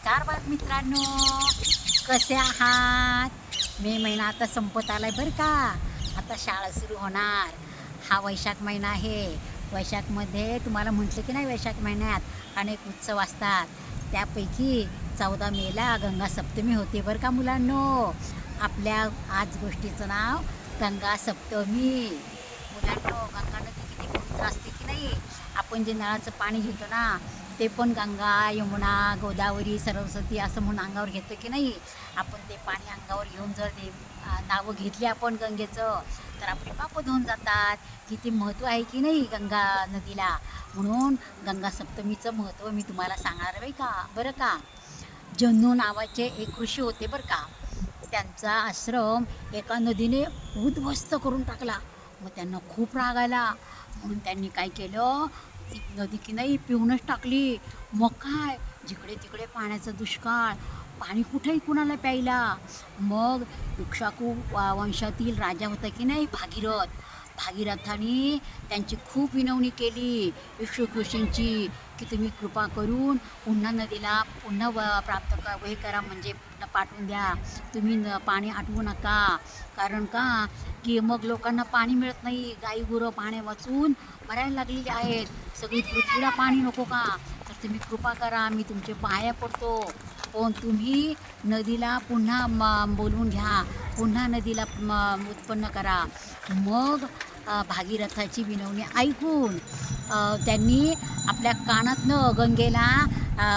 नमस्कार मित्रांनो, कसे आहात? मे महिना आता संपत आलाय बरं का. आता शाळा सुरू होणार. हा वैशाख महिना आहे. वैशाखमध्ये तुम्हाला म्हटलं की नाही, वैशाख महिन्यात अनेक उत्सव असतात. त्यापैकी 14 मेला गंगा सप्तमी होते बरं का मुलांनो. आपल्या आज गोष्टीचं नाव गंगा सप्तमी. मुलांनो, गंगा नदी किती पवित्र असते की नाही. आपण जे नळाचं पाणी घेतो ना, ते पण गंगा, यमुना, गोदावरी, सरस्वती असं म्हणून अंगावर घेतो की नाही. आपण ते पाणी अंगावर घेऊन जर ते नावं घेतली आपण गंगेचं, तर आपले पाप धुवून जातात. किती महत्त्व आहे की नाही गंगा नदीला. म्हणून गंगा सप्तमीचं महत्त्व मी तुम्हाला सांगणार आहे बरं का. जन्नू नावाचे एक ऋषी होते बरं का. त्यांचा आश्रम एका नदीने उद्ध्वस्त करून टाकला. मग त्यांना खूप राग आला. म्हणून त्यांनी काय केलं, ती नदी की नाही पिऊनच टाकली. मग काय, जिकडे तिकडे पाण्याचा दुष्काळ, पाणी कुठेही कुणाला प्यायला. मग इक्ष्वाकू वंशातील राजा होता की नाही भागीरथाने त्यांची खूप विनवणी केली इक्ष्वाकू ऋषींची, की तुम्ही कृपा करून पुन्हा नदीला पुन्हा प्राप्त हे करा, म्हणजे पाठवून द्या. तुम्ही पाणी आटवू नका. कारण का की मग लोकांना पाणी मिळत नाही. गाई गुरं पाणी वाचून मरायला लागलेली आहेत. सगळी पृथ्वीला पाणी नको का. तर तुम्ही कृपा करा, मी तुमचे पाया पडतो. पण तुम्ही नदीला पुन्हा बोलवून घ्या, पुन्हा नदीला उत्पन्न करा. मग भागीरथाची विनवणी ऐकून त्यांनी आपल्या कानातनं गंगेला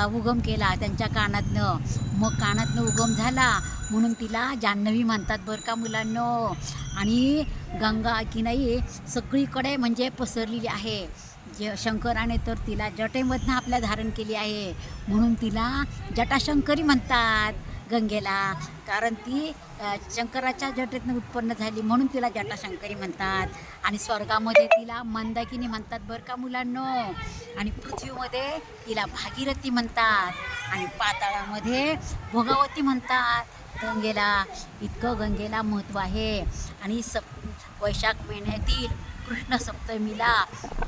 उगम केला, त्यांच्या कानातनं. मग कानातनं उगम झाला म्हणून तिला जान्हवी म्हणतात बरं का मुलांनो. आणि गंगा की नाही सगळीकडे म्हणजे पसरलेली आहे. शंकराने तर तिला जटेमधनं आपल्या धारण केली आहे, म्हणून तिला जटाशंकरी म्हणतात गंगेला. कारण ती शंकराच्या जटेतनं उत्पन्न झाली म्हणून तिला जटाशंकरी म्हणतात. आणि स्वर्गामध्ये तिला मंदाकिनी म्हणतात बरं का मुलांनो. आणि पृथ्वीमध्ये तिला भागीरथी म्हणतात. आणि पाताळामध्ये भोगावती म्हणतात गंगेला. इतकं गंगेला महत्त्व आहे. आणि वैशाख महिन्यातील कृष्ण सप्तमीला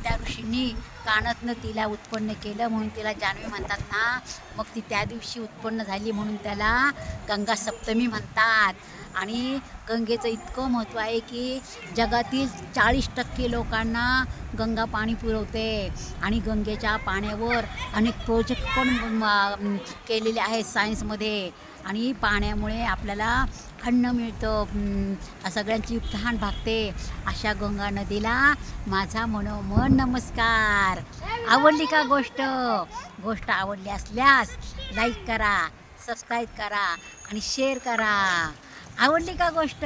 त्या ऋषींनी कानातनं तिला उत्पन्न केलं म्हणून तिला जान्हवी म्हणतात ना. मग ती त्या दिवशी उत्पन्न झाली म्हणून त्याला गंगा सप्तमी म्हणतात. आणि गंगेचं इतकं महत्त्व आहे की जगातील 40% लोकांना गंगा पाणी पुरवते. आणि गंगेच्या पाण्यावर अनेक प्रोजेक्ट पण केलेले आहेत सायन्समध्ये. आणि पाण्यामुळे आपल्याला अन्न मिळतं, सगळ्यांची तहान भागते. अशा गंगा नदीला माझा मनोमन नमस्कार. आवडली का गोष्ट आवडली असल्यास लाईक करा, सबस्क्राईब करा आणि शेअर करा. आवडली का गोष्ट?